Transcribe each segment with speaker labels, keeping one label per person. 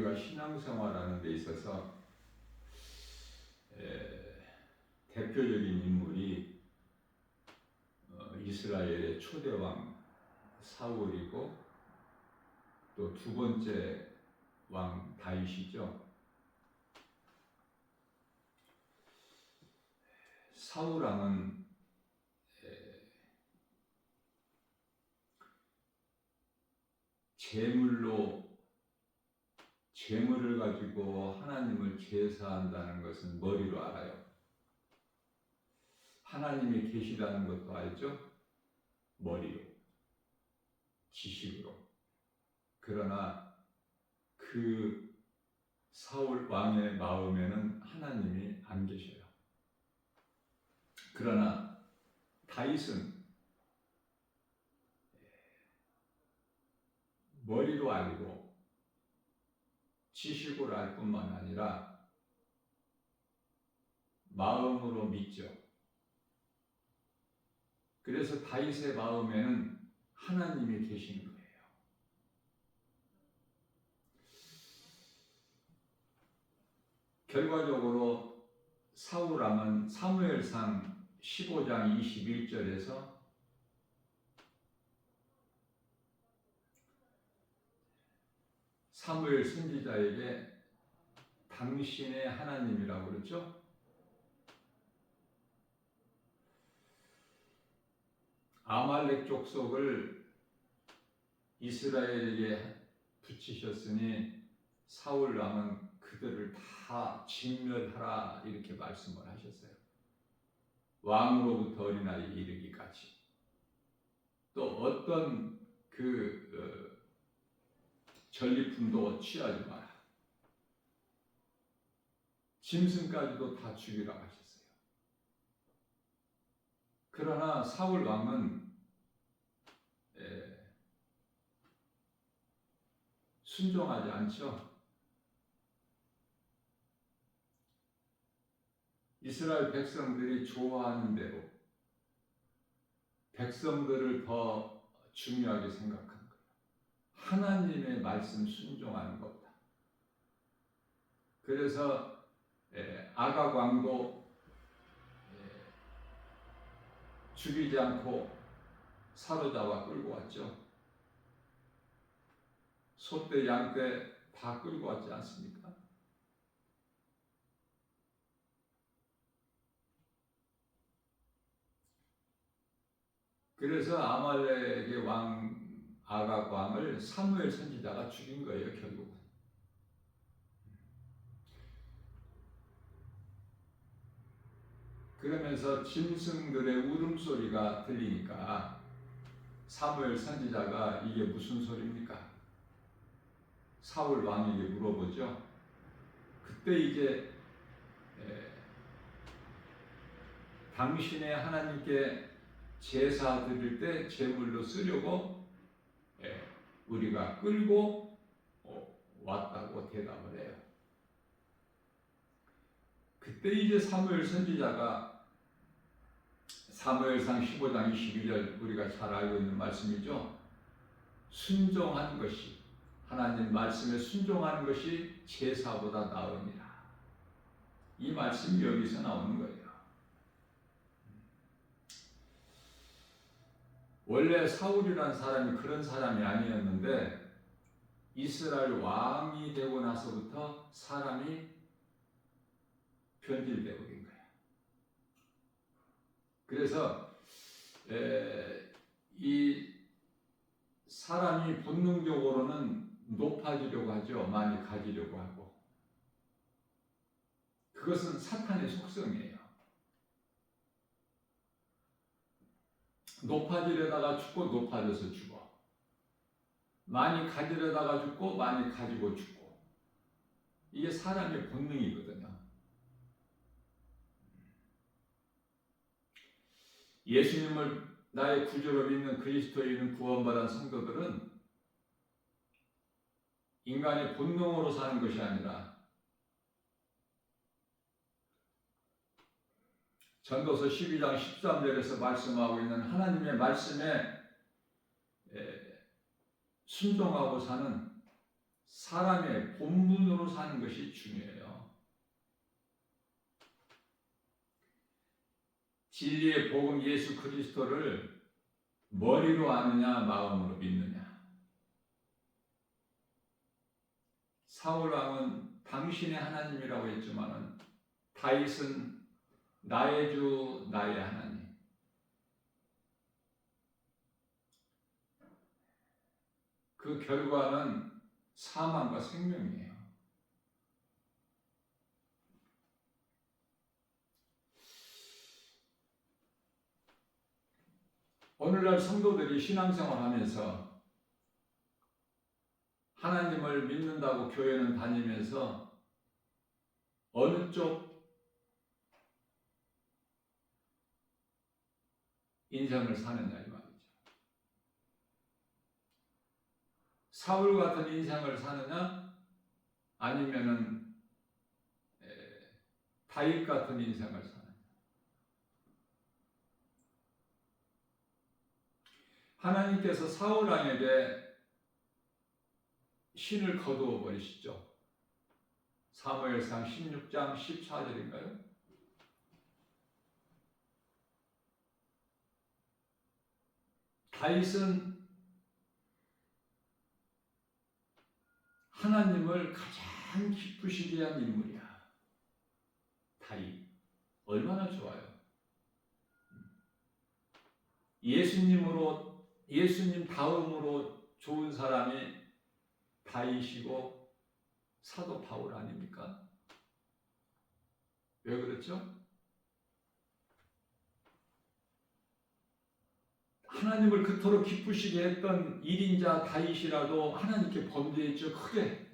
Speaker 1: 우리가 신앙생활하는 데 있어서 대표적인 인물이 이스라엘의 초대왕 사울이고 또 두 번째 왕 다윗이죠. 사울 왕은 재물을 가지고 하나님을 제사한다는 것은 머리로 알아요. 하나님이 계시다는 것도 알죠? 머리로, 지식으로. 그러나 그 사울 왕의 마음에는 하나님이 안 계셔요. 그러나 다윗은 머리로 알고 지식으로 알 뿐만 아니라 마음으로 믿죠. 그래서 다윗의 마음에는 하나님이 계시는 거예요. 결과적으로 사울 왕은 사무엘상 15장 21절에서 사무엘 선지자에게 당신의 하나님이라고 그러죠. 아말렉 족속을 이스라엘에게 붙이셨으니 사울 왕은 그들을 다 진멸하라 이렇게 말씀을 하셨어요. 왕으로부터 어린아이 이르기까지. 또 어떤 전리품도 취하지 마라. 짐승까지도 다 죽이라고 하셨어요. 그러나 사울 왕은 순종하지 않죠. 이스라엘 백성들이 좋아하는 대로 백성들을 더 중요하게 생각한 거예요. 하나님의 말씀 순종하는 것보다. 그래서 아각 왕도 죽이지 않고 사로잡아 끌고 왔죠. 소떼 양떼 다 끌고 왔지 않습니까? 그래서 아말렉의 왕 아각 왕을 사무엘 선지자가 죽인 거예요, 결국은. 그러면서 짐승들의 울음소리가 들리니까 사무엘 선지자가 이게 무슨 소리입니까? 사울 왕에게 물어보죠. 그때 이제 당신의 하나님께 제사 드릴 때 제물로 쓰려고 우리가 끌고 왔다고 대답을 해요. 그때 이제 사무엘 선지자가 사무엘상 15장 22절 우리가 잘 알고 있는 말씀이죠. 순종한 것이 하나님 말씀에 순종하는 것이 제사보다 나으니라. 이 말씀이 여기서 나오는 거예요. 원래 사울이라는 사람이 그런 사람이 아니었는데 이스라엘 왕이 되고 나서부터 사람이 변질되어 버린 거예요. 그래서 이 사람이 본능적으로는 높아지려고 하죠. 많이 가지려고 하고. 그것은 사탄의 속성이에요. 높아지려다가 죽고 높아져서 죽어. 많이 가지려다가 죽고 많이 가지고 죽고. 이게 사람의 본능이거든요. 예수님을 나의 구주로 믿는 그리스도인은 구원받은 성도들은 인간의 본능으로 사는 것이 아니라 전도서 12장 13절에서 말씀하고 있는 하나님의 말씀에 순종하고 사는 사람의 본분으로 사는 것이 중요해요. 진리의 복음 예수 그리스도를 머리로 아느냐 마음으로 믿느냐. 사울 왕은 당신의 하나님이라고 했지만은 다윗은 나의 주 나의 하나님. 그 결과는 사망과 생명이에요. 오늘날 성도들이 신앙생활하면서 하나님을 믿는다고 교회는 다니면서 어느 쪽 인생을 사느냐 이 말이죠. 사울 같은 인생을 사느냐 아니면은 다윗 같은 인생을 사느냐. 하나님께서 사울 왕에게 신을 거두어 버리시죠. 사무엘상 16장 14절인가요? 다윗은 하나님을 가장 기쁘시게 한 인물이야. 다윗 얼마나 좋아요. 예수님 다음으로 좋은 사람이 다윗이고 사도 바울 아닙니까? 왜 그렇죠? 하나님을 그토록 기쁘시게 했던 1인자 다윗이라도 하나님께 범죄했죠. 크게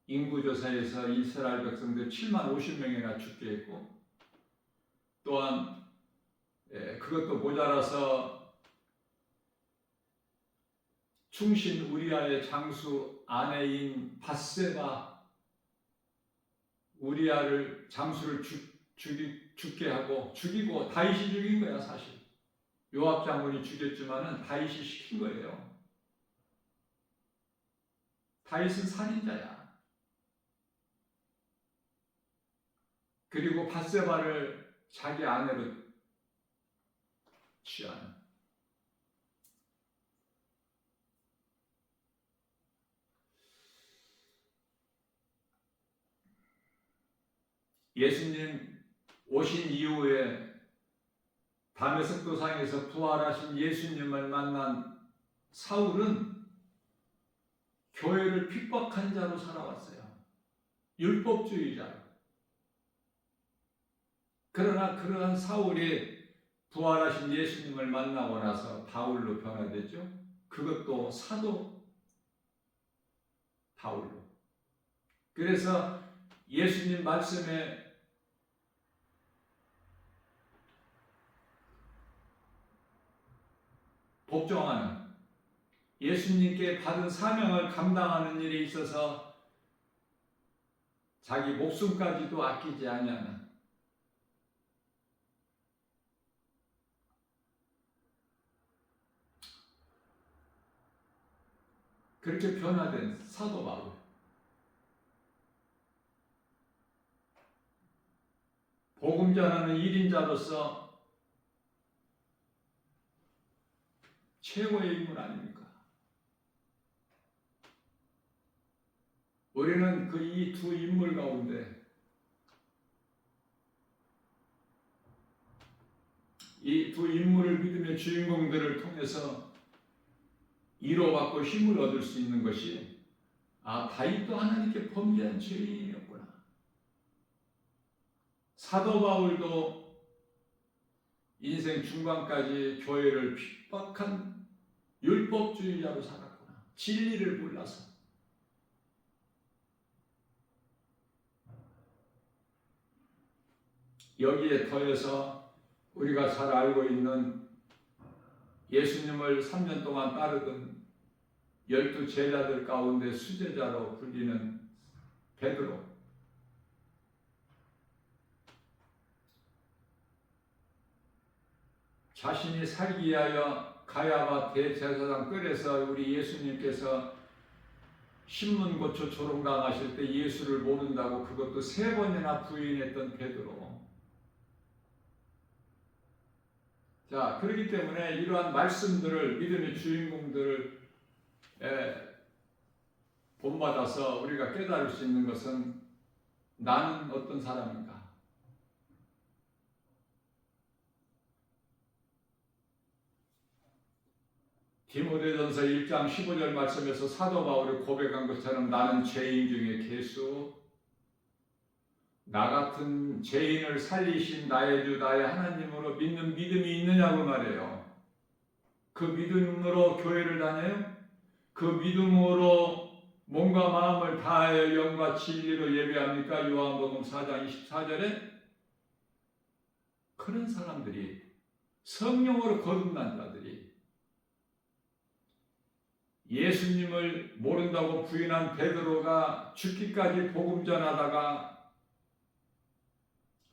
Speaker 1: 인구조사에서 이스라엘 백성들 7만 50명이나 죽게 했고, 또한 그것도 모자라서 충신 우리아의 장수 아내인 밧세바 우리아를 장수를 죽게 하고 죽이고 다윗이 죽인 거야. 사실 요압 장군이 죽였지만은 다윗이 시킨 거예요. 다윗은 살인자야. 그리고 밧세바를 자기 아내로 취한. 예수님 오신 이후에 다메섹 도상에서 부활하신 예수님을 만난 사울은 교회를 핍박한 자로 살아왔어요. 율법주의자로. 그러나 그러한 사울이 부활하신 예수님을 만나고 나서 바울로 변화됐죠. 그것도 사도 바울로. 그래서 예수님 말씀에 복종하는, 예수님께 받은 사명을 감당하는 일에 있어서 자기 목숨까지도 아끼지 아니하는, 그렇게 변화된 사도 바울. 복음 전하는 1인자로서 최고의 인물 아닙니까? 우리는 그 이 두 인물 가운데 이 두 인물을 믿음의 주인공들을 통해서 위로받고 힘을 얻을 수 있는 것이, 다윗도 하나님께 범죄한 죄인이었구나. 사도 바울도 인생 중반까지 교회를 핍박한 율법주의자로 살았구나. 진리를 몰라서. 여기에 더해서 우리가 잘 알고 있는 예수님을 3년 동안 따르던 12 제자들 가운데 수제자로 불리는 베드로. 자신이 살기 위하여 가야바 대제사장 뜰에서 우리 예수님께서 신문고초 조롱당하실 때 예수를 모른다고 그것도 3번이나 부인했던 베드로. 자, 그렇기 때문에 이러한 말씀들을, 믿음의 주인공들을 본받아서 우리가 깨달을 수 있는 것은, 나는 어떤 사람인가? 디모데전서 1장 15절 말씀에서 사도 바울이 고백한 것처럼 나는 죄인 중에 괴수, 나 같은 죄인을 살리신 나의 주 나의 하나님으로 믿는 믿음이 있느냐고 말해요. 그 믿음으로 교회를 다녀요? 그 믿음으로 몸과 마음을 다하여 영과 진리로 예배합니까? 요한복음 4장 24절에 그런 사람들이, 성령으로 거듭난 자들이, 예수님을 모른다고 부인한 베드로가 죽기까지 복음 전하다가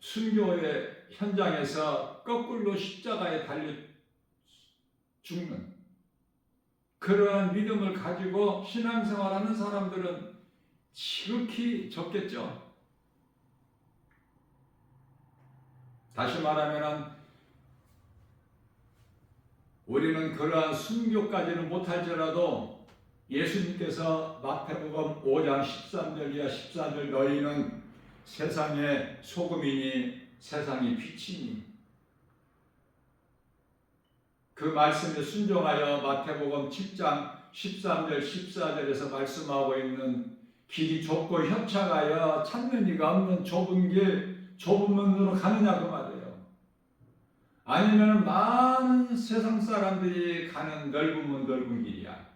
Speaker 1: 순교의 현장에서 거꾸로 십자가에 달려 죽는 그러한 믿음을 가지고 신앙생활하는 사람들은 지극히 적겠죠. 다시 말하면 우리는 그러한 순교까지는 못할지라도 예수님께서 마태복음 5장 13절 이하 14절 너희는 세상의 소금이니 세상의 빛이니, 그 말씀에 순종하여 마태복음 7장 13절 14절에서 말씀하고 있는 길이 좁고 협착하여 찾는 이가 없는 좁은 길, 좁은 문으로 가느냐 그 말이에요. 아니면 많은 세상 사람들이 가는 넓은 문, 넓은 길이야.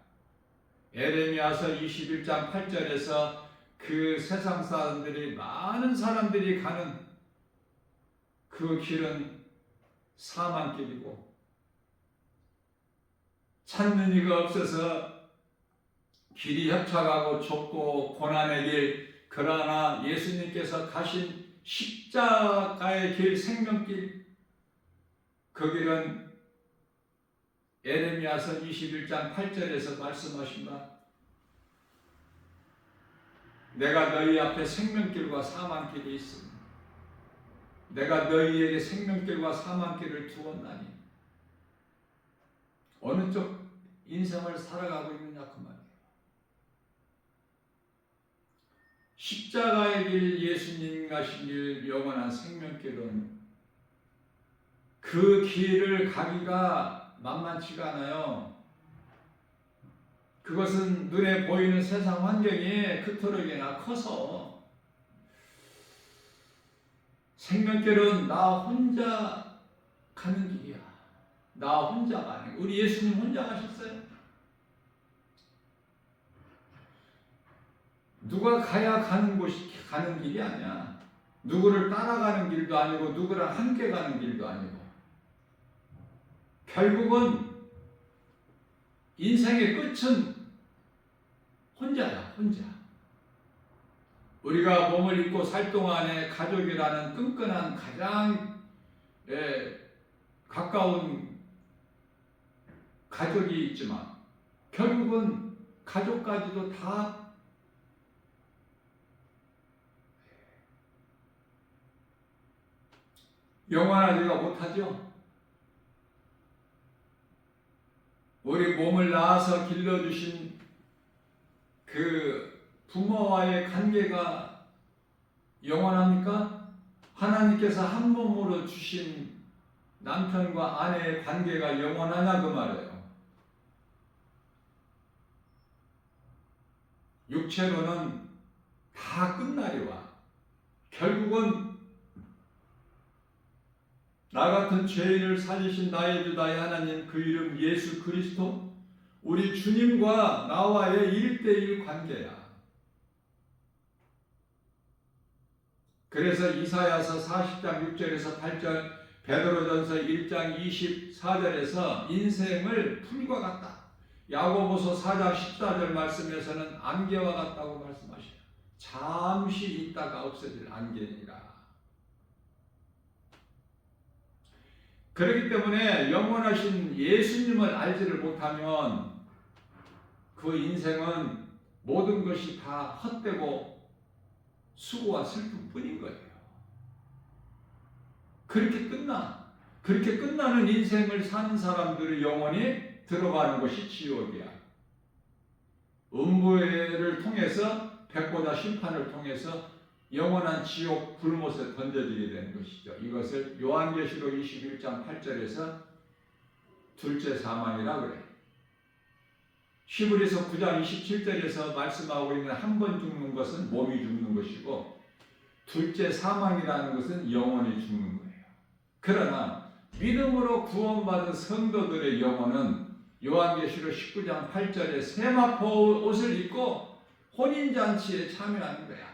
Speaker 1: 에레미야서 21장 8절에서 그 세상 사람들이, 많은 사람들이 가는 그 길은 사망길이고 찾는 이가 없어서 길이 협착하고 좁고 고난의 길, 그러나 예수님께서 가신 십자가의 길, 생명길, 그 길은 에레미야서 21장 8절에서 말씀하신 바, 내가 너희 앞에 생명길과 사망길이 있으니 내가 너희에게 생명길과 사망길을 두었나니, 어느 쪽 인생을 살아가고 있느냐 그 말이에요. 십자가의 길, 예수님 가신 길, 영원한 생명길은 그 길을 가기가 만만치가 않아요. 그것은 눈에 보이는 세상 환경이 그토록이나 커서, 생명길은 나 혼자 가는 길이야. 나 혼자 가는, 우리 예수님 혼자 가셨어요? 누가 가야 가는 곳이, 가는 길이 아니야. 누구를 따라가는 길도 아니고 누구랑 함께 가는 길도 아니고, 결국은 인생의 끝은 혼자야, 혼자. 우리가 몸을 입고 살 동안에 가족이라는 끈끈한 가장 가까운 가족이 있지만, 결국은 가족까지도 다 영원하지가 못하죠. 우리 몸을 낳아서 길러주신 그 부모와의 관계가 영원합니까? 하나님께서 한 몸으로 주신 남편과 아내의 관계가 영원하냐 그 말이에요. 육체로는 다 끝날이와, 결국은 나 같은 죄인을 살리신 나의 주 나의 하나님, 그 이름 예수 그리스도, 우리 주님과 나와의 1:1 관계야. 그래서 이사야서 40장 6절에서 8절, 베드로전서 1장 24절에서 인생을 풀과 같다, 야고보서 4장 14절 말씀에서는 안개와 같다고 말씀하셔요. 잠시 있다가 없어질 안개니라. 그렇기 때문에 영원하신 예수님을 알지를 못하면 그 인생은 모든 것이 다 헛되고 수고와 슬픔뿐인 거예요. 그렇게 끝나는 인생을 사는 사람들의 영혼이 들어가는 것이 지옥이야. 음부를 통해서 백보자 심판을 통해서 영원한 지옥 불못에 던져지게 되는 것이죠. 이것을 요한계시록 21장 8절에서 둘째 사망이라 그래요. 히브리서 9장 27절에서 말씀하고 있는 한 번 죽는 것은 몸이 죽는 것이고 둘째 사망이라는 것은 영혼이 죽는 거예요. 그러나 믿음으로 구원받은 성도들의 영혼은 요한계시록 19장 8절에 세마포 옷을 입고 혼인잔치에 참여하는 거야.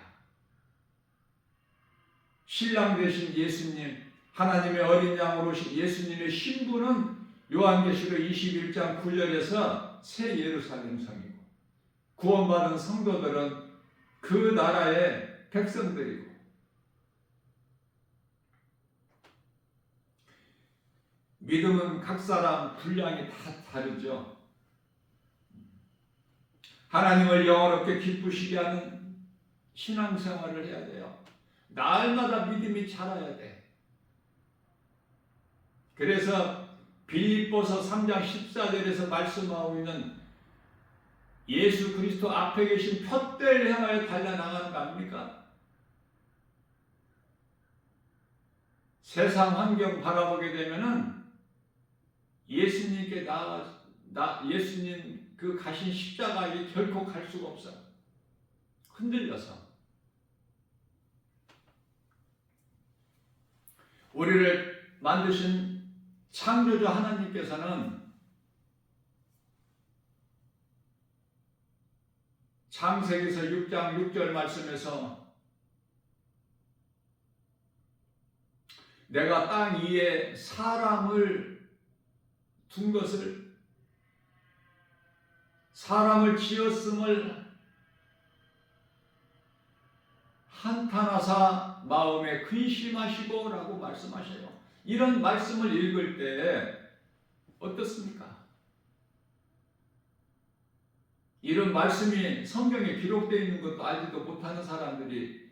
Speaker 1: 신랑 되신 예수님, 하나님의 어린 양으로 오신 예수님의 신부는 요한계시록 21장 9절에서 새 예루살렘 성이고 구원받은 성도들은 그 나라의 백성들이고 믿음은 각 사람 분량이 다 다르죠. 하나님을 영원롭게 기쁘시게 하는 신앙생활을 해야 돼요. 날마다 믿음이 자라야 돼. 그래서 빌립보서 3장 14절에서 말씀하고 있는 예수 그리스도 앞에 계신 푯대를 향하여 달려나가는 거 아닙니까? 세상 환경 바라보게 되면은 예수님께 예수님 그 가신 십자가에 결코 갈 수가 없어. 흔들려서. 우리를 만드신 창조주 하나님께서는 창세기서 6장 6절 말씀에서 내가 땅 위에 사람을 둔 것을 사람을 지었음을 한탄하사 마음에 근심하시고 라고 말씀하셔요. 이런 말씀을 읽을 때 어떻습니까? 이런 말씀이 성경에 기록되어 있는 것도 알지도 못하는 사람들이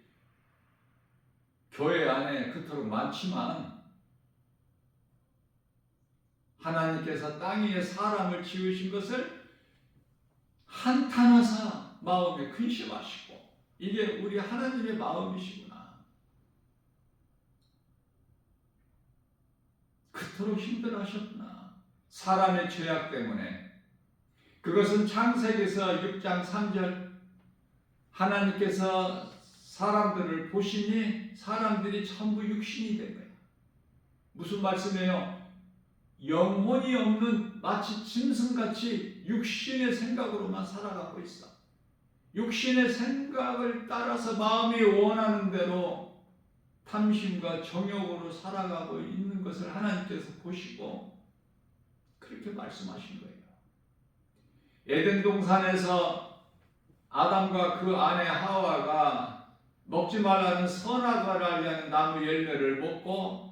Speaker 1: 교회 안에 그토록 많지만 하나님께서 땅 위에 사람을 지으신 것을 한탄하사 마음에 근심하시고 이게 우리 하나님의 마음이시구나. 그토록 힘들어하셨구나. 사람의 죄악 때문에. 그것은 창세기서 6장 3절 하나님께서 사람들을 보시니 사람들이 전부 육신이 된 거예요. 무슨 말씀이에요? 영혼이 없는 마치 짐승같이 육신의 생각으로만 살아가고 있어. 육신의 생각을 따라서 마음이 원하는 대로 탐심과 정욕으로 살아가고 있는 것을 하나님께서 보시고 그렇게 말씀하신 거예요. 에덴 동산에서 아담과 그 아내 하와가 먹지 말라는 선악과를 알게 나무 열매를 먹고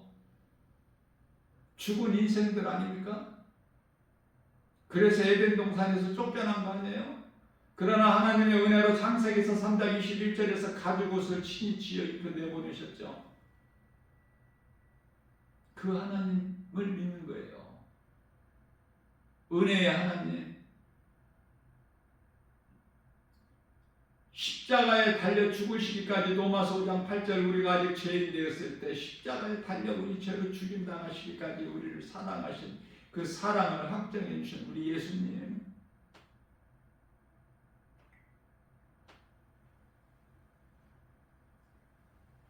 Speaker 1: 죽은 인생들 아닙니까? 그래서 에덴 동산에서 쫓겨난 거 아니에요? 그러나 하나님의 은혜로 창세기서 3장 21절에서 가죽옷을 친히 지어 입혀 내보내셨죠. 그 하나님을 믿는 거예요. 은혜의 하나님. 십자가에 달려 죽으시기까지 로마서 5장 8절 우리가 아직 죄인 되었을 때 십자가에 달려 우리 죄로 죽임당하시기까지 우리를 사랑하신 그 사랑을 확정해 주신 우리 예수님.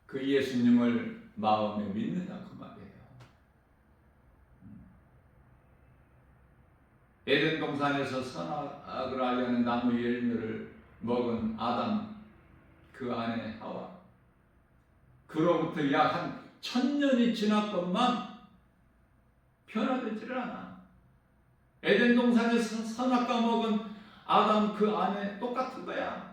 Speaker 1: 그 예수님을 마음에 믿느냐 그 말이에요. 에덴 동산에서 선악을 알려는 나무 열매를 먹은 아담, 그 아내 하와. 그로부터 약 한 1000년이 지났건만 변화되지를 않아. 에덴 동산에서 선악과 먹은 아담 그 아내 똑같은 거야.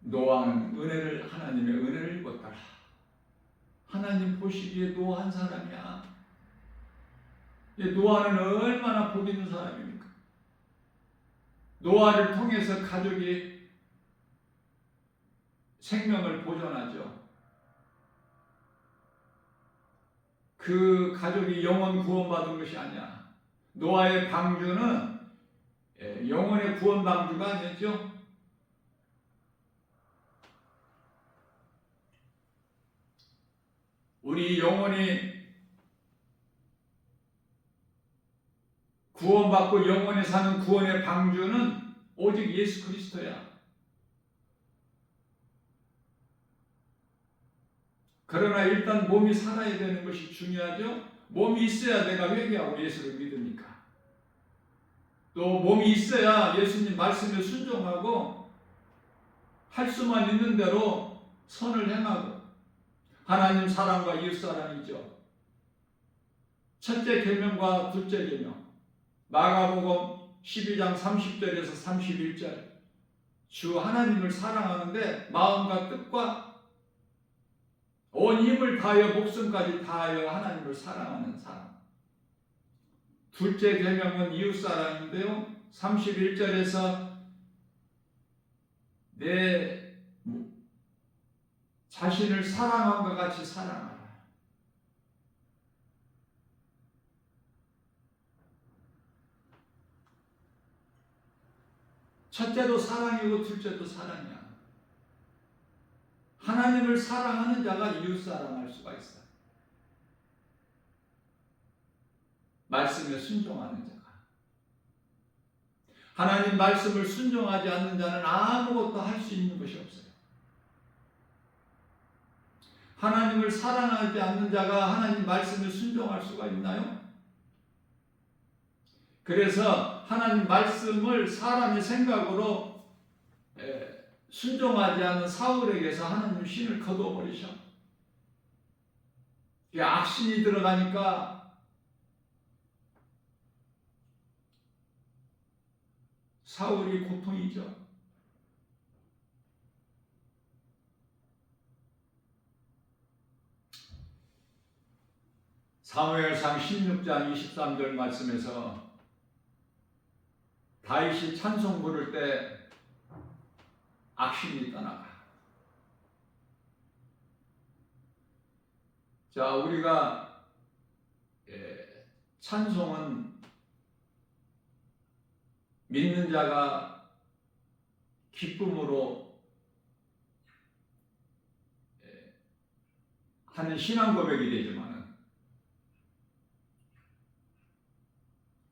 Speaker 1: 노아는 하나님의 은혜를 입었더라. 하나님 보시기에 노한 사람이야. 노아는 얼마나 복 있는 사람입니까? 노아를 통해서 가족이 생명을 보존하죠. 그 가족이 영원 구원받은 것이 아니야. 노아의 방주는 영혼의 구원 방주가 아니죠. 우리 영혼이 구원받고 영원히 사는 구원의 방주는 오직 예수 그리스도야. 그러나 일단 몸이 살아야 되는 것이 중요하죠. 몸이 있어야 내가 회개하고 예수를 믿으니까. 또 몸이 있어야 예수님 말씀에 순종하고 할 수만 있는 대로 선을 행하고 하나님 사랑과 이웃 사랑이죠. 첫째 계명과 둘째 계명. 마가복음 12장 30절에서 31절. 주 하나님을 사랑하는데 마음과 뜻과 온 힘을 다하여 목숨까지 다하여 하나님을 사랑하는 사람. 둘째 계명은 이웃 사랑인데요. 31절에서 내 자신을 사랑함과 같이 사랑하라. 첫째도 사랑이고 둘째도 사랑이야. 하나님을 사랑하는 자가 이웃 사랑할 수가 있어요. 말씀에 순종하는 자가. 하나님 말씀을 순종하지 않는 자는 아무것도 할 수 있는 것이 없어요. 하나님을 사랑하지 않는 자가 하나님 말씀에 순종할 수가 있나요? 그래서 하나님 말씀을 사람의 생각으로 순종하지 않은 사울에게서 하나님 신을 거두어버리셔. 악신이 들어가니까 사울이 고통이죠. 사무엘상 16장 23절 말씀에서 다윗이 찬송 부를 때 악신이 떠나가. 자, 우리가 찬송은 믿는 자가 기쁨으로 하는 신앙 고백이 되지만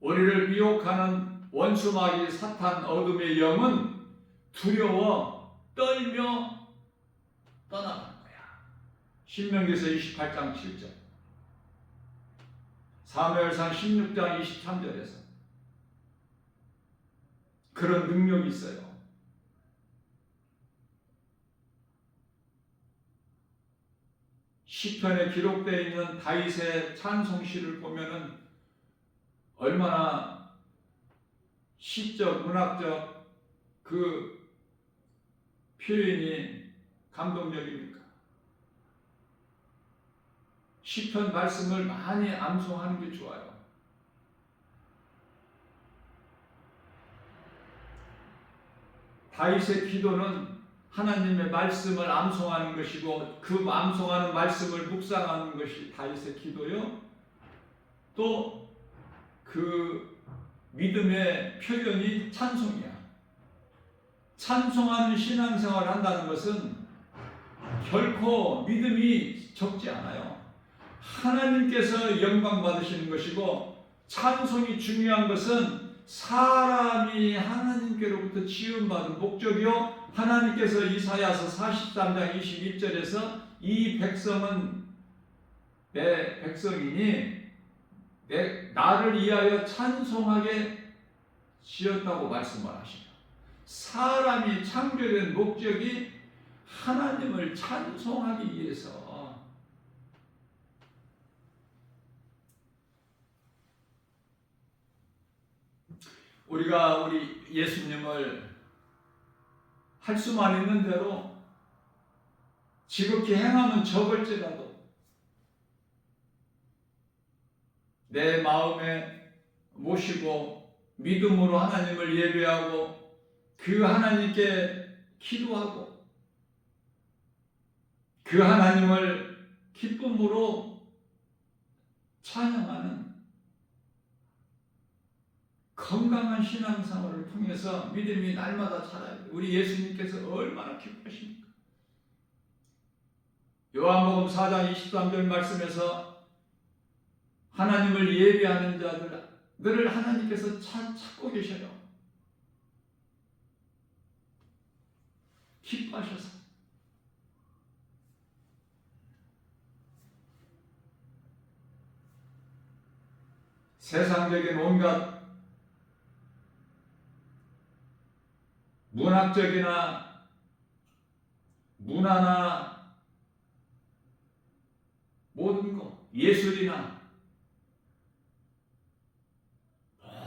Speaker 1: 우리를 미혹하는 원수 마귀 사탄 어둠의 영은 두려워 떨며 떠나가는 거야. 신명기서 28장 7절, 사무엘상 16장 23절에서 그런 능력이 있어요. 시편에 기록되어 있는 다윗의 찬송시를 보면은 얼마나 시적, 문학적 그 표현이 감동적입니까? 시편 말씀을 많이 암송하는 게 좋아요. 다윗의 기도는 하나님의 말씀을 암송하는 것이고 그 암송하는 말씀을 묵상하는 것이 다윗의 기도요. 또 그 믿음의 표현이 찬송이야. 찬송하는 신앙생활을 한다는 것은 결코 믿음이 적지 않아요. 하나님께서 영광 받으시는 것이고 찬송이 중요한 것은 사람이 하나님께로부터 지음받은 목적이요. 하나님께서 이사야서 43장 21절에서 이 백성은 내 백성이니 나를 위하여 찬송하게 지었다고 말씀을 하시죠. 사람이 창조된 목적이 하나님을 찬송하기 위해서. 우리가 우리 예수님을 할 수만 있는 대로 지극히 행하면 적을지라도 내 마음에 모시고 믿음으로 하나님을 예배하고 그 하나님께 기도하고 그 하나님을 기쁨으로 찬양하는 건강한 신앙생활을 통해서 믿음이 날마다 자라요. 우리 예수님께서 얼마나 기뻐하십니까? 요한복음 4장 23절 말씀에서 하나님을 예배하는 자들을 하나님께서 찾고 계셔요. 기뻐하셔서. 세상적인 온갖 문학적이나 문화나 모든 것, 예술이나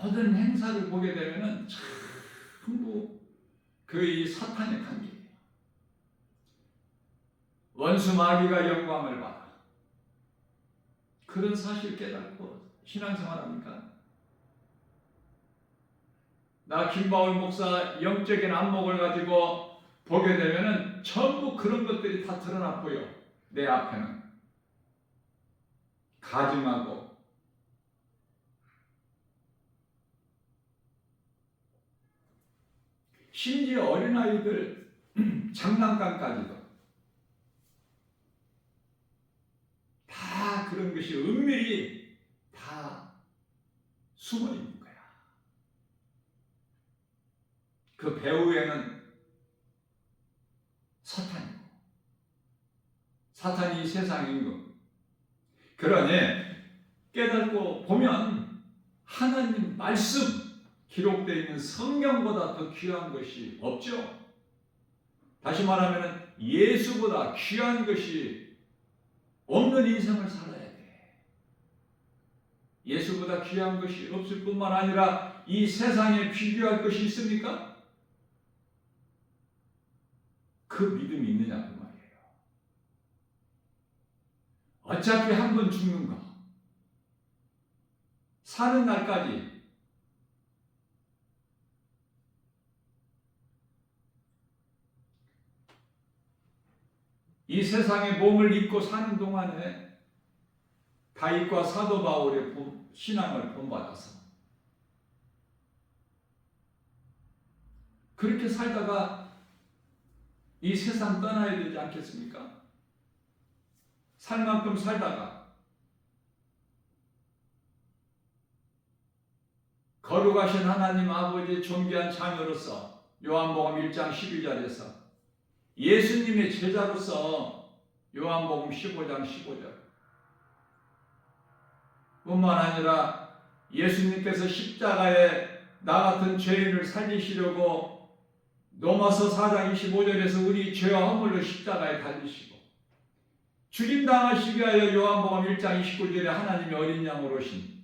Speaker 1: 모든 행사를 보게 되면은 전부 그 이 사탄의 관계예요. 원수 마귀가 영광을 받아. 그런 사실 깨닫고 신앙생활합니까? 나 김바울 목사 영적인 안목을 가지고 보게 되면은 전부 그런 것들이 다 드러나 보여. 내 앞에는 가증하고 심지어 어린아이들 장난감까지도 다 그런 것이 은밀히 다 숨어 있는 거야. 그 배후에는 사탄이고 사탄이 이 세상인 것. 그러니 깨닫고 보면 하나님 말씀 기록되어 있는 성경보다 더 귀한 것이 없죠. 다시 말하면 예수보다 귀한 것이 없는 인생을 살아야 돼. 예수보다 귀한 것이 없을 뿐만 아니라 이 세상에 비교할 것이 있습니까? 그 믿음이 있느냐 그 말이에요. 어차피 한 번 죽는 거. 사는 날까지 이 세상에 몸을 입고 사는 동안에 다윗과 사도 바울의 신앙을 본받아서 그렇게 살다가 이 세상 떠나야 되지 않겠습니까? 살 만큼 살다가 거룩하신 하나님 아버지의 존귀한 자녀로서 요한복음 1장 12절에서 예수님의 제자로서 요한복음 15장 15절 뿐만 아니라 예수님께서 십자가에 나 같은 죄인을 살리시려고 로마서 4장 25절에서 우리 죄와 허물로 십자가에 달리시고 죽임당하시기 위하여 요한복음 1장 29절에 하나님의 어린 양으로 오신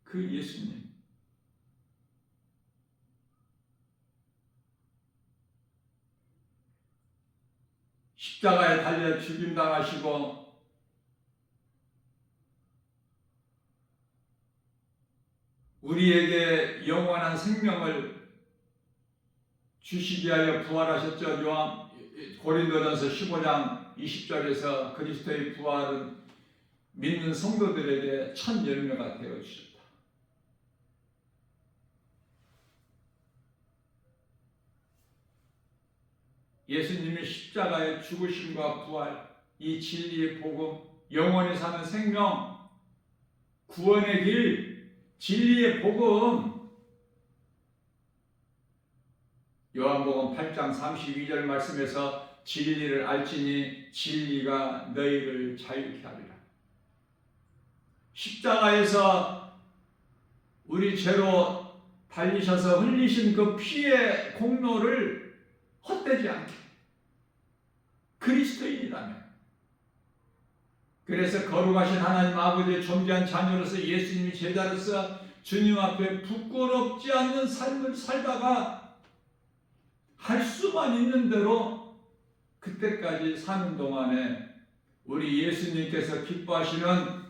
Speaker 1: 그 예수님 십자가에 달려 죽임당하시고 우리에게 영원한 생명을 주시기 위하여 부활하셨죠. 고린도전서 15장 20절에서 그리스도의 부활은 믿는 성도들에게 첫 열매가 되어 주셨다. 예수님의 십자가의 죽으심과 부활, 이 진리의 복음, 영원히 사는 생명, 구원의 길, 진리의 복음, 요한복음 8장 32절 말씀에서 진리를 알지니 진리가 너희를 자유케 하리라. 십자가에서 우리 죄로 달리셔서 흘리신 그 피의 공로를 헛되지 않게 그리스도인이라면, 그래서 거룩하신 하나님 아버지의 존귀한 자녀로서 예수님이 제자로서 주님 앞에 부끄럽지 않는 삶을 살다가 할 수만 있는 대로 그때까지 사는 동안에 우리 예수님께서 기뻐하시는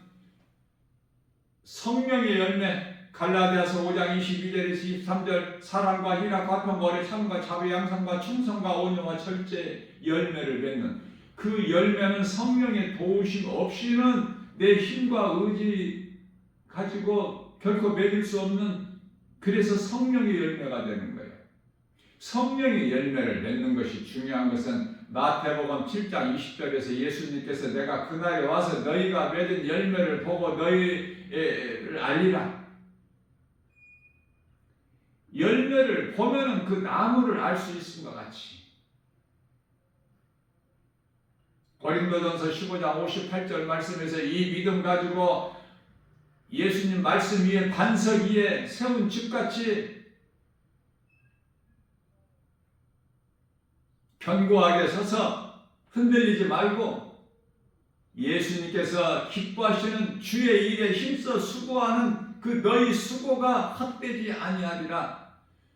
Speaker 1: 성령의 열매, 갈라디아서 5장 22절에서 23절, 사랑과 희락, 화평, 거래, 참과 자비, 양성과 충성과 온유와 절제 열매를 맺는 그 열매는 성령의 도우심 없이는 내 힘과 의지 가지고 결코 맺을 수 없는, 그래서 성령의 열매가 되는 거예요. 성령의 열매를 맺는 것이 중요한 것은 마태복음 7장 20절에서 예수님께서 내가 그날에 와서 너희가 맺은 열매를 보고 너희를 알리라. 열매를 보면은 그 나무를 알 수 있음과 같이 고린도전서 15장 58절 말씀에서 이 믿음 가지고 예수님 말씀 위에 반석 위에 세운 집같이 견고하게 서서 흔들리지 말고 예수님께서 기뻐하시는 주의 일에 힘써 수고하는 그 너희 수고가 헛되지 아니하리라.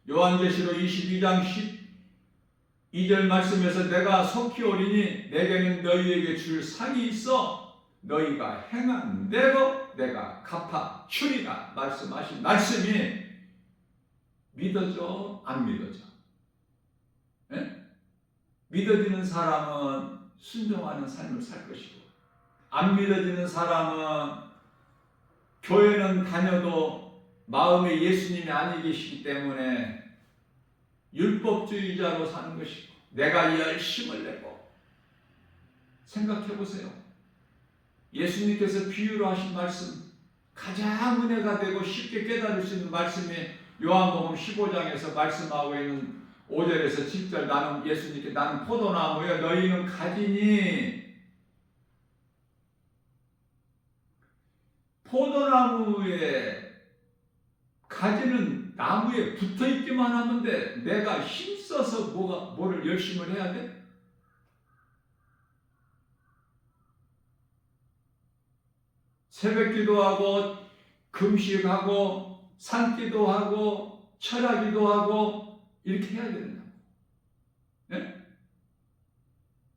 Speaker 1: 요한계시록 22장 12절 말씀에서 내가 속히 오리니 내게는 너희에게 줄 상이 있어 너희가 행한 대로 내가 갚아 주리라 말씀하신 말씀이 믿어져 안 믿어져? 예? 믿어지는 사람은 순종하는 삶을 살 것이고 안 믿어지는 사람은 교회는 다녀도 마음에 예수님이 아니 계시기 때문에 율법주의자로 사는 것이고 내가 열심을 내고 생각해 보세요. 예수님께서 비유로 하신 말씀 가장 은혜가 되고 쉽게 깨달을 수 있는 말씀이 요한복음 15장에서 말씀하고 있는 5절에서 7절 나는 예수님께 나는 포도나무여 너희는 가지니 포도나무에 가지는 나무에 붙어있기만 하면 돼. 내가 힘써서 뭐를 열심을 해야 돼? 새벽 기도하고 금식하고 산기도 하고 철야기도 하고 이렇게 해야 된다고. 네?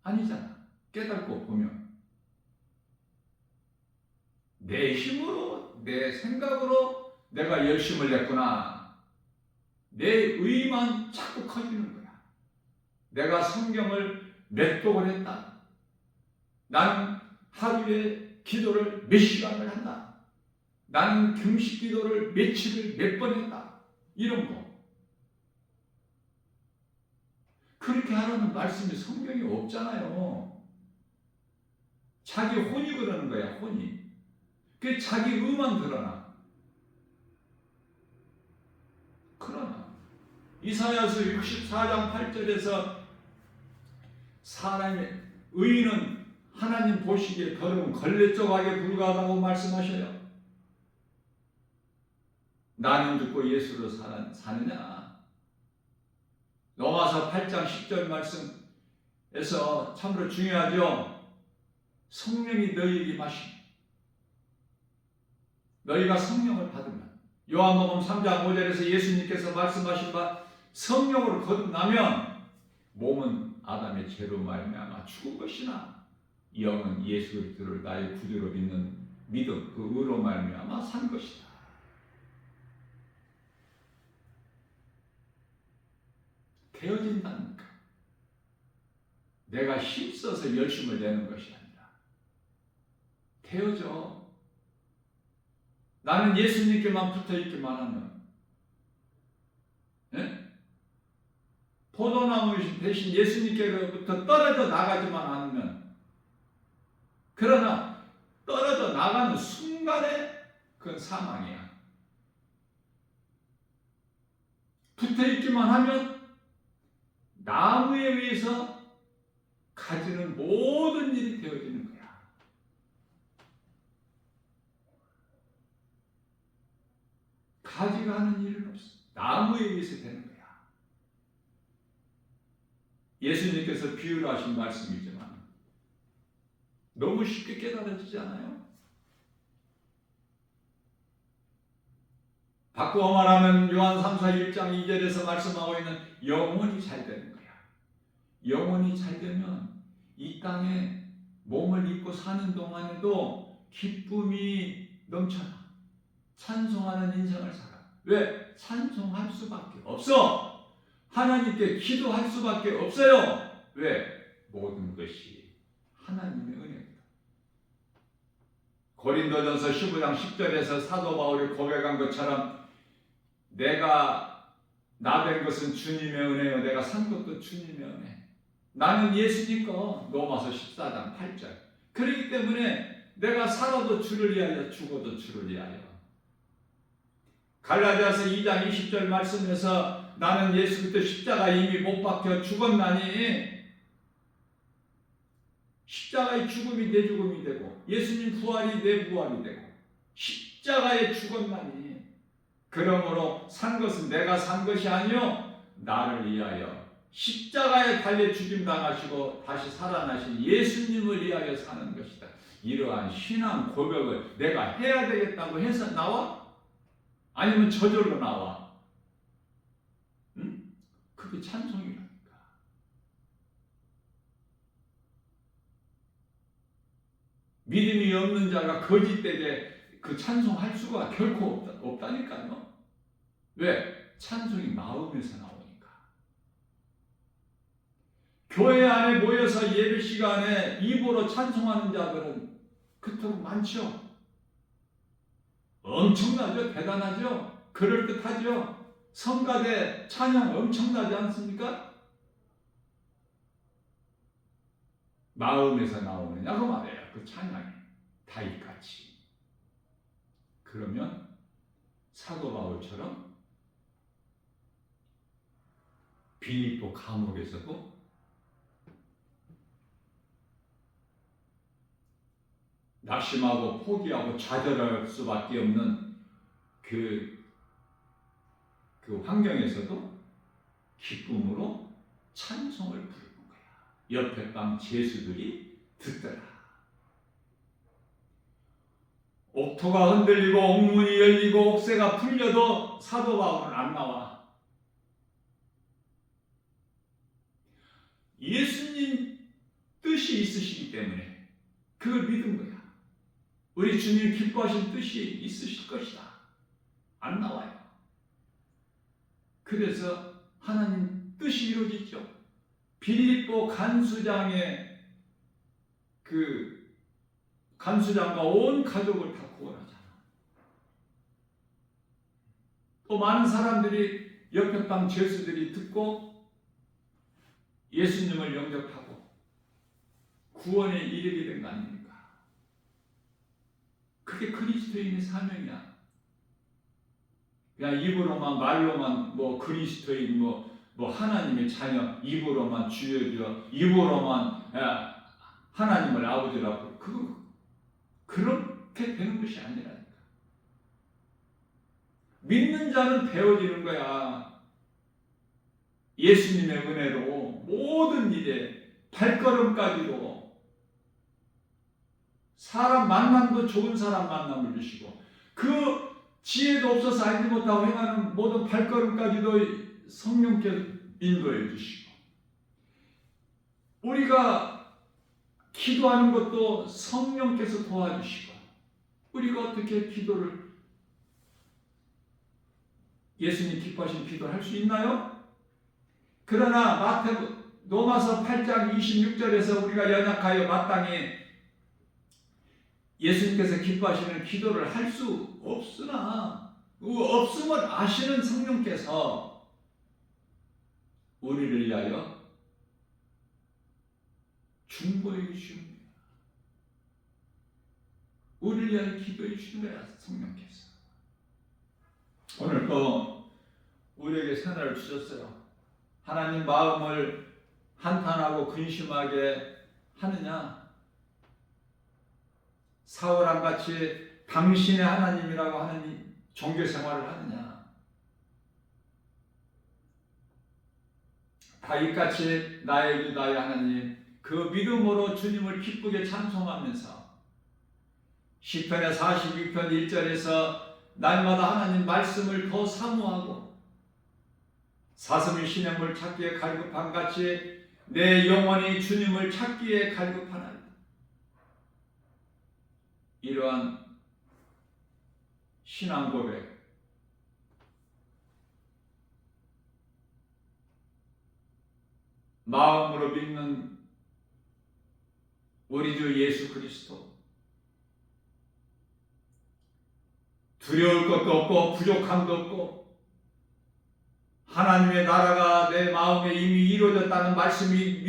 Speaker 1: 아니잖아. 깨닫고 보면 내 힘으로 내 생각으로 내가 열심을 냈구나. 내 의만 자꾸 커지는 거야. 내가 성경을 몇 독을 했다. 나는 하루에 기도를 몇 시간을 한다. 나는 금식 기도를 며칠을 몇 번 했다. 이런 거. 그렇게 하라는 말씀이 성경에 없잖아요. 자기 혼이 그러는 거야, 혼이. 그 자기 의만 드러나. 그러나 이사야서 64장 8절에서 사람의 의인은 하나님 보시기에 더러운 걸레 조각에 불과하다고 말씀하셔요. 나는 죽고 예수로 사느냐? 로마서 8장 10절 말씀에서 참으로 중요하죠. 성령이 너희에게 마시고 너희가 성령을 받으면 요한복음 3장 5절에서 예수님께서 말씀하신 바 성령으로 거듭나면 몸은 아담의 죄로 말미암아 죽은 것이나 영은 예수 그리스도를 나의 구주로 믿는 믿음 그 의로 말미암아 산 것이다. 되어진다니까. 내가 힘써서 열심을 내는 것이 아니라 되어져. 나는 예수님께만 붙어있기만 하면 예? 포도나무 대신 예수님께로부터 떨어져 나가지만 않으면 그러나 떨어져 나가는 순간에 그건 사망이야. 붙어있기만 하면 나무에 의해서 가지는 모든 일이 되어지는 거야. 가지가 하는 일은 없어. 나무에 의해서 되는 거야. 예수님께서 비유로 하신 말씀이지만 너무 쉽게 깨달아지지 않아요? 바꾸어 말하면 요한 3서 1장 2절에서 말씀하고 있는 영혼이 잘 되는 거야. 영혼이 잘 되면 이 땅에 몸을 입고 사는 동안에도 기쁨이 넘쳐나. 찬송하는 인생을 살아. 왜? 찬송할 수밖에 없어. 하나님께 기도할 수밖에 없어요. 왜? 모든 것이 하나님의 은혜입니다. 고린도전서 15장 10절에서 사도 바울이 고백한 것처럼 내가 나된 것은 주님의 은혜요 내가 산 것도 주님의 은혜. 나는 예수님 거. 로마서 14장 8절. 그렇기 때문에 내가 살아도 주를 위하여 죽어도 주를 위하여. 갈라디아서 2장 20절 말씀에서 나는 예수 그리스도 십자가 이미 못 박혀 죽었나니 십자가의 죽음이 내 죽음이 되고 예수님 부활이 내 부활이 되고 십자가에 죽었나니 그러므로 산 것은 내가 산 것이 아니요 나를 위하여 십자가에 달려 죽임 당하시고 다시 살아나신 예수님을 위하여 사는 것이다. 이러한 신앙 고백을 내가 해야 되겠다고 해서 나와? 아니면 저절로 나와? 응? 그게 찬송이라니까. 믿음이 없는 자가 거짓되게 그 찬송할 수가 결코 없다니까요. 왜? 찬송이 마음에서 나오니까. 교회 안에 모여서 예배 시간에 입으로 찬송하는 자들은 그토록 많죠. 엄청나죠? 대단하죠? 그럴듯하죠? 성가대 찬양 엄청나지 않습니까? 마음에서 나오느냐고 말해요. 그 찬양이 다윗같이. 그러면 사도 바울처럼 빌립보 감옥에서도 낙심하고 포기하고 좌절할 수밖에 없는 그 환경에서도 기쁨으로 찬송을 부르는 거야. 옆에 방 제수들이 듣더라. 옥토가 흔들리고 옥문이 열리고 옥새가 풀려도 사도 바울은 안 나와. 예수님 뜻이 있으시기 때문에 그걸 믿은 거야. 우리 주님 기뻐하신 뜻이 있으실 것이다. 안 나와요. 그래서 하나님 뜻이 이루어지죠. 빌립보 간수장의 그 간수장과 온 가족을 다 구원하잖아. 또 많은 사람들이 옆에 방 죄수들이 듣고 예수님을 영접하고 구원에 이르게 된 거 아닙니까? 그게 그리스도인의 사명이야. 그냥 입으로만 말로만 뭐 그리스도인 뭐 하나님의 자녀 입으로만 주여 입으로만 하나님을 아버지라고 그렇게 되는 것이 아니라니까. 믿는 자는 배워지는 거야. 예수님의 은혜로 모든 일에 발걸음까지도 사람 만남도 좋은 사람 만남을 주시고 그 지혜도 없어서 알지 못하고 행하는 모든 발걸음까지도 성령께 인도해 주시고 우리가 기도하는 것도 성령께서 도와주시고 우리가 어떻게 기도를 예수님 기뻐하신 기도를 할 수 있나요? 그러나 로마서 8장 26절에서 우리가 연약하여 마땅히 예수님께서 기뻐하시는 기도를 할 수 없으나 없음을 아시는 성령께서 우리를 위하여 중보해 주시는 거예요. 우리를 위하여 기도해 주시는 거야 성령께서. 오늘 또 우리에게 새날을 주셨어요. 하나님 마음을 한탄하고 근심하게 하느냐? 사울왕같이 당신의 하나님이라고 하는 종교 생활을 하느냐? 다윗같이 나의 주 나의 하나님 그 믿음으로 주님을 기쁘게 찬송하면서 시편의 42편 1절에서 날마다 하나님 말씀을 더 사모하고 사슴이 시냇물 찾기에 갈급한 같이 내 영혼이 주님을 찾기에 갈급하나이다. 이러한 신앙 고백, 마음으로 믿는 우리 주 예수 그리스도, 두려울 것도 없고 부족함도 없고 하나님의 나라가 내 마음에 이미 이루어졌다는 말씀이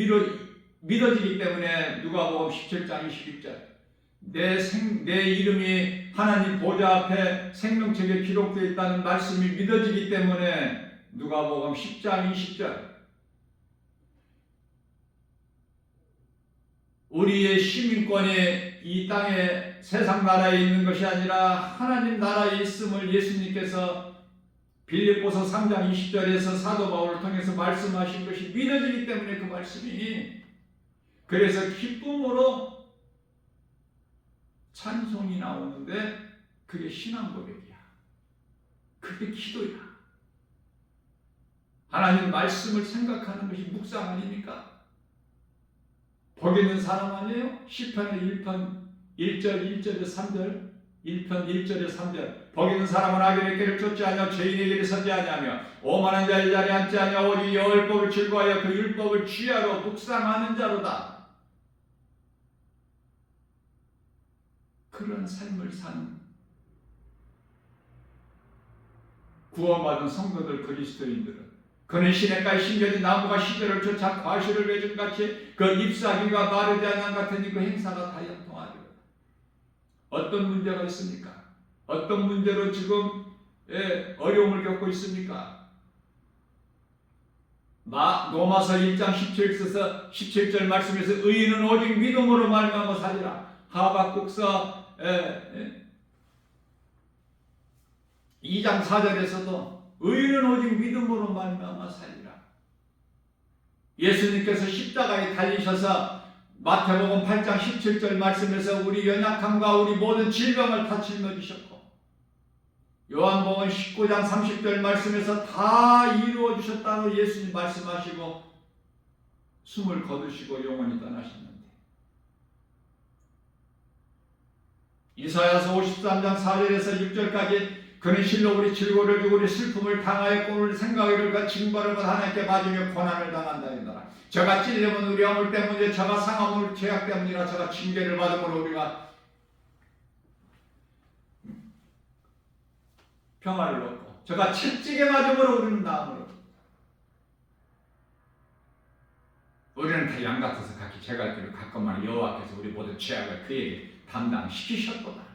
Speaker 1: 믿어지기 때문에 누가복음 17장 21절 내 이름이 하나님 보좌 앞에 생명책에 기록되어 있다는 말씀이 믿어지기 때문에 누가복음 10장 20절 우리의 시민권이 이 땅에 세상 나라에 있는 것이 아니라 하나님 나라에 있음을 예수님께서 빌립보서 3장 20절에서 사도 바울을 통해서 말씀하신 것이 믿어지기 때문에 그 말씀이 그래서 기쁨으로 찬송이 나오는데 그게 신앙 고백이야. 그게 기도야. 하나님 말씀을 생각하는 것이 묵상 아닙니까? 복 있는 사람 아니에요? 시편의 1편 1절 1절에 3절 1편 1절에 3절 복 있는 사람은 악인의 길을 쫓지 아니하며 죄인의 길에 서지 아니하며 오만한 자의 자리에 앉지 아니하고 오직 여호와의 율법을 즐거워하여 그 율법을 취하러 묵상하는 자로다. 그런 삶을 사는 구원받은 성도들 그리스도인들은 그는 시냇가에 심겨진 나무가 시절을 쫓아 과실을 맺은 같이 그 잎사귀가 마르지 않는 같으니 그 행사가 다 형통하리로다. 어떤 문제가 있습니까? 어떤 문제로 지금 어려움을 겪고 있습니까? 로마서 1장 17절 말씀에서 의인은 오직 믿음으로 말미암아 살리라. 하박국서 2장 4절에서도 의인은 오직 믿음으로 말미암아 살리라. 예수님께서 십자가에 달리셔서 마태복음 8장 17절 말씀에서 우리 연약함과 우리 모든 질병을 다 짊어지셨고 요한복음 19장 30절 말씀에서 다 이루어 주셨다고 예수님 말씀하시고 숨을 거두시고 영원히 떠나셨는데 이사야서 53장 4절에서 6절까지 그는 실로 우리 질고를 주고 우리 슬픔을 당하였고 우리 생각을 징벌을 받아 하나님께 맞으며 고난을 당한다니라. 저가 찔림은 우리 허물 때문에 저가 상함은 우리 죄악 때문이라. 저가 징계를 받음으로 우리가 평화를 얻고 저가 채찍에 맞음으로 우리는 나음으로 우리는 다 양 같아서 각기 죄갈 길을 갔건만 여호와께서 우리 모든 죄악을 그에게 담당시키셨도다.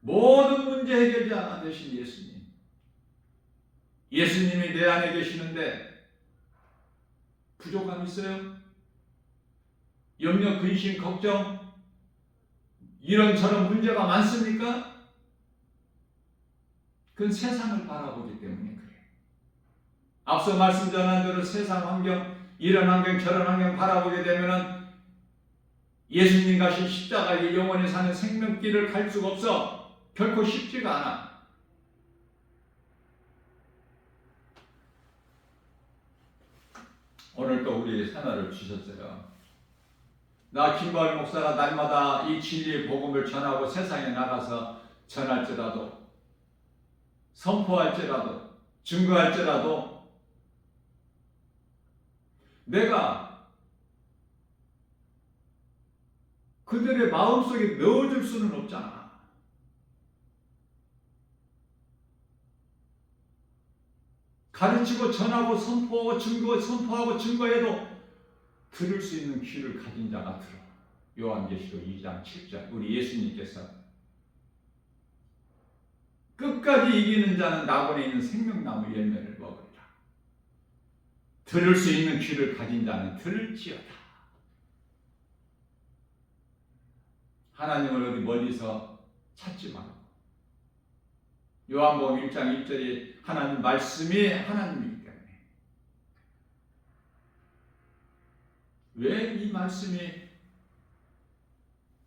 Speaker 1: 모든 문제 해결자 되신 예수님. 예수님이 내 안에 계시는데 부족함 있어요? 염려, 근심, 걱정 이런저런 문제가 많습니까? 그건 세상을 바라보기 때문에 그래요. 앞서 말씀 전한 대로 세상 환경, 이런 환경, 저런 환경 바라보게 되면은 예수님 가신 십자가의 영원히 사는 생명길을 갈 수가 없어. 결코 쉽지가 않아. 오늘 또 우리에게 새날을 주셨어요. 나 김바울 목사가 날마다 이 진리의 복음을 전하고 세상에 나가서 전할지라도 선포할지라도 증거할지라도 내가 그들의 마음속에 넣어줄 수는 없잖아. 가르치고 전하고 선포하고 증거해도 들을 수 있는 귀를 가진 자가 들어. 요한계시록 2장 7절 우리 예수님께서 끝까지 이기는 자는 낙원에 있는 생명나무 열매를 먹으리라. 들을 수 있는 귀를 가진 자는 들을지어다. 하나님을 어디 멀리서 찾지 말고 요한복음 1장 1절에 하나님 말씀이 하나님이기 때문에 왜 이 말씀이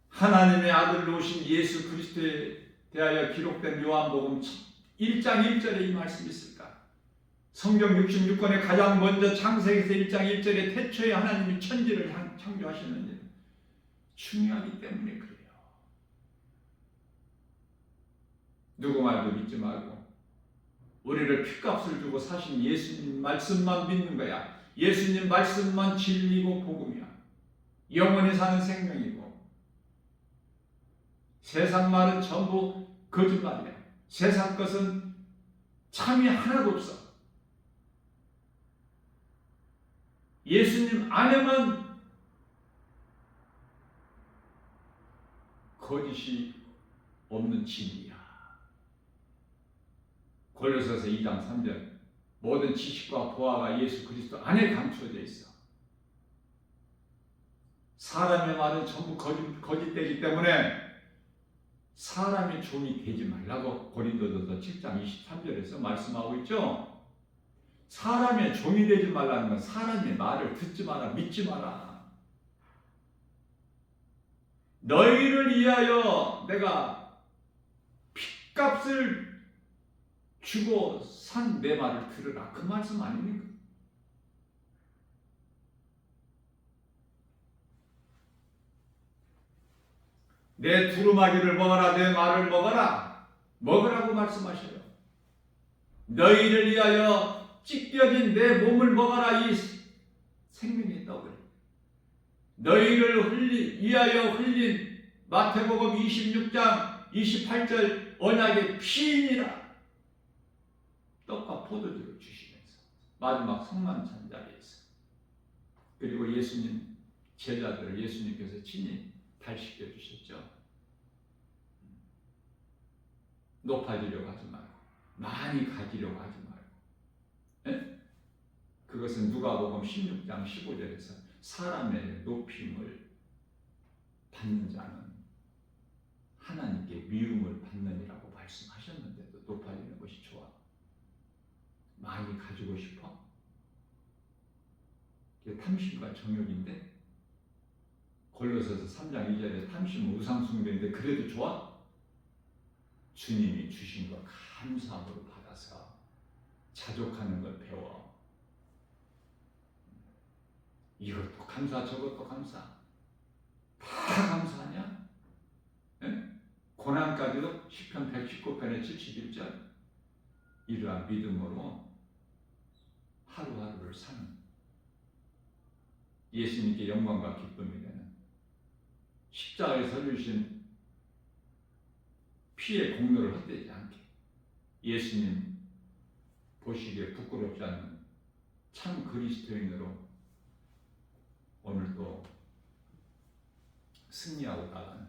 Speaker 1: 하나님의 아들로 오신 예수 그리스도의 대하여 기록된 요한복음 1장 1절에 이 말씀이 있을까? 성경 66권에 가장 먼저 창세기에서 1장 1절에 태초에 하나님이 천지를 창조하셨는지 중요하기 때문에 그래요. 누구 말도 믿지 말고 우리를 핏값을 주고 사신 예수님 말씀만 믿는 거야. 예수님 말씀만 진리고 복음이야. 영원히 사는 생명이고 세상 말은 전부 거짓말이야. 세상 것은 참이 하나도 없어. 예수님 안에만 거짓이 없는 진리야. 골로새서 2장 3절 모든 지식과 보화가 예수 그리스도 안에 감춰져 있어. 사람의 말은 전부 거짓되기 때문에 사람의 종이 되지 말라고 고린도전서 7장 23절에서 말씀하고 있죠. 사람의 종이 되지 말라는 건 사람의 말을 듣지 마라, 믿지 마라. 너희를 위하여 내가 핏값을 주고 산 내 말을 들으라. 그 말씀 아닙니까? 내 두루마기를 먹어라, 내 말을 먹어라. 먹으라고 말씀하셔요. 너희를 위하여 찢겨진 내 몸을 먹어라. 이 생명의 떡을. 너희를 위하여 흘린 마태복음 26장 28절 언약의 피인이라. 떡과 포도주를 주시면서 마지막 성만찬 자리에서 그리고 예수님 제자들을 예수님께서 친히 발시켜 주셨죠. 높아지려고 하지 말고 많이 가지려고 하지 말고. 네? 그것은 누가복음 16장 15절에서 사람의 높임을 받는 자는 하나님께 미움을 받느니라고 말씀하셨는데도 높아지는 것이 좋아. 많이 가지고 싶어? 이게 탐심과 정욕인데 골로새서 3장 2절에 탐심은 우상숭배인데 그래도 좋아? 주님이 주신 거 감사함으로 받아서 자족하는 걸 배워. 이것도 감사 저것도 감사. 다 감사하냐? 네? 고난까지도 시편 119편의 71절 이러한 믿음으로 하루하루를 사는 예수님께 영광과 기쁨이 되는 십자가에 서주신 피의 공로를 헛되지 않게 예수님 보시기에 부끄럽지 않는 참 그리스도인으로 오늘도 승리하고 나가는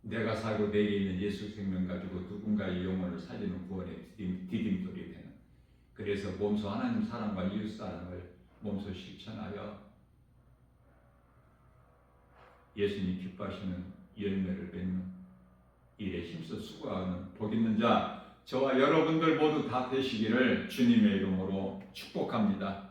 Speaker 1: 내가 살고 내게 있는 예수 생명 가지고 누군가의 영혼을 살리는 구원의 디딤돌이 되는 그래서 몸소 하나님 사랑과 이웃 사랑을 몸소 실천하여 예수님 기뻐하시는 열매를 맺는 일에 힘써 수고하는 복 있는 자 저와 여러분들 모두 다 되시기를 주님의 이름으로 축복합니다.